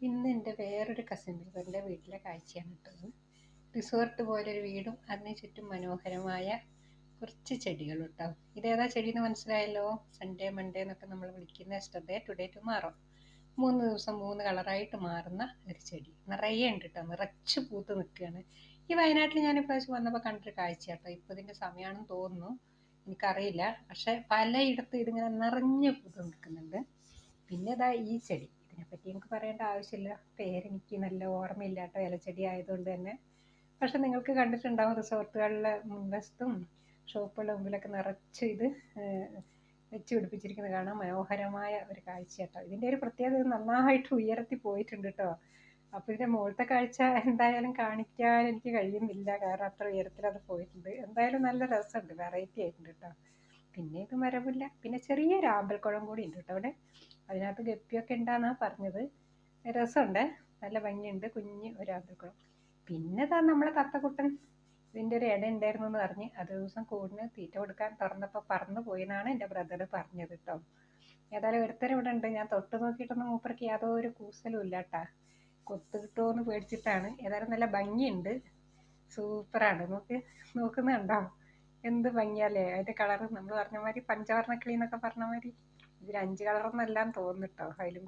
ഇന്ന് എൻ്റെ വേറൊരു കസിൻ ബ്രദറിൻ്റെ വീട്ടിലെ കാഴ്ചയാണ് ഇട്ടത്. റിസോർട്ട് പോലൊരു വീടും അതിന് ചുറ്റും മനോഹരമായ കുറച്ച് ചെടികളും കേട്ടോ. ഇതേതാ ചെടി എന്ന് മനസ്സിലായല്ലോ. സൺഡേ മൺഡേ എന്നൊക്കെ നമ്മൾ വിളിക്കുന്ന യെസ്റ്റർഡേ ടുഡേ ടുമാറോ. 3 ദിവസം 3 കളറായിട്ട് മാറുന്ന ഒരു ചെടി നിറയെ ഉണ്ട് കേട്ടോ. നിറച്ച് പൂത്ത് നിൽക്കുകയാണ്. ഈ വയനാട്ടിൽ ഞാൻ ഇപ്രാവശ്യം വന്നപ്പോൾ കണ്ടൊരു കാഴ്ച കേട്ടോ. ഇപ്പോൾ ഇതിൻ്റെ സമയമാണെന്ന് തോന്നുന്നു, എനിക്കറിയില്ല. പക്ഷെ പലയിടത്തും ഇതിങ്ങനെ നിറഞ്ഞ് പൂത്ത് നിൽക്കുന്നുണ്ട്. പിന്നെ ഇതാ ഈ ചെടി, ഇതിനെപ്പറ്റി എനിക്ക് പറയേണ്ട ആവശ്യമില്ല. പേരെനിക്ക് നല്ല ഓർമ്മയില്ല കേട്ടോ, ഇലച്ചെടി ആയതുകൊണ്ട് തന്നെ. പക്ഷെ നിങ്ങൾക്ക് കണ്ടിട്ടുണ്ടാവും റിസോർട്ടുകളിലെ മുൻവശത്തും ഷോപ്പുകളുടെ മുമ്പിലൊക്കെ നിറച്ച് ഇത് വെച്ച് പിടിപ്പിച്ചിരിക്കുന്നത് കാണാൻ മനോഹരമായ ഒരു കാഴ്ച കേട്ടോ. ഇതിൻ്റെ ഒരു പ്രത്യേകത, ഇത് നന്നായിട്ട് ഉയരത്തി പോയിട്ടുണ്ട് കേട്ടോ. അപ്പോൾ ഇതിൻ്റെ മുകളിലത്തെ കാഴ്ച എന്തായാലും കാണിക്കാൻ എനിക്ക് കഴിയുന്നില്ല, കാരണം അത്ര ഉയരത്തിൽ അത് പോയിട്ടുണ്ട്. എന്തായാലും നല്ല രസമുണ്ട്, വെറൈറ്റി ആയിട്ടുണ്ട് കേട്ടോ. പിന്നെ ഇത് മരമില്ല, പിന്നെ ചെറിയൊരു ആമ്പൽക്കുളം കൂടി ഉണ്ട് കേട്ടോ അവിടെ. അതിനകത്ത് ഗപ്പിയൊക്കെ ഉണ്ടാന്നാണ് പറഞ്ഞത്. രസമുണ്ട്, നല്ല ഭംഗിയുണ്ട്, കുഞ്ഞ് ഒരു ആമ്പൽക്കുളം. പിന്നെ നമ്മളെ തത്തക്കുട്ടൻ ഇതിൻ്റെ ഒരു ഇട ഉണ്ടായിരുന്നു എന്ന് പറഞ്ഞ് അത് ദിവസം കൂടിന് തീറ്റ കൊടുക്കാൻ തുറന്നപ്പോൾ പറന്നു പോയിന്നാണ് എൻ്റെ ബ്രദർ പറഞ്ഞത് കേട്ടോ. ഏതായാലും ഒരുത്തരം ഇവിടെ ഉണ്ട്. ഞാൻ തൊട്ട് നോക്കിയിട്ടൊന്നും മൂപ്പർക്ക് യാതൊരു കൂസലും ഇല്ല കേട്ടാ. കൊത്തു കിട്ടുമോ എന്ന് പേടിച്ചിട്ടാണ്. ഏതായാലും നല്ല ഭംഗിയുണ്ട്, സൂപ്പറാണ്. നോക്കുന്നുണ്ടോ എന്ത് ഭംഗിയല്ലേ അതിൻ്റെ കളറ്. നമ്മൾ പറഞ്ഞ മാതിരി പഞ്ചവർണ്ണ കിളി എന്നൊക്കെ പറഞ്ഞ മാതിരി ഇതിൽ 5 കളറൊന്നും എല്ലാം തോന്നുന്നു കേട്ടോ. അതിലും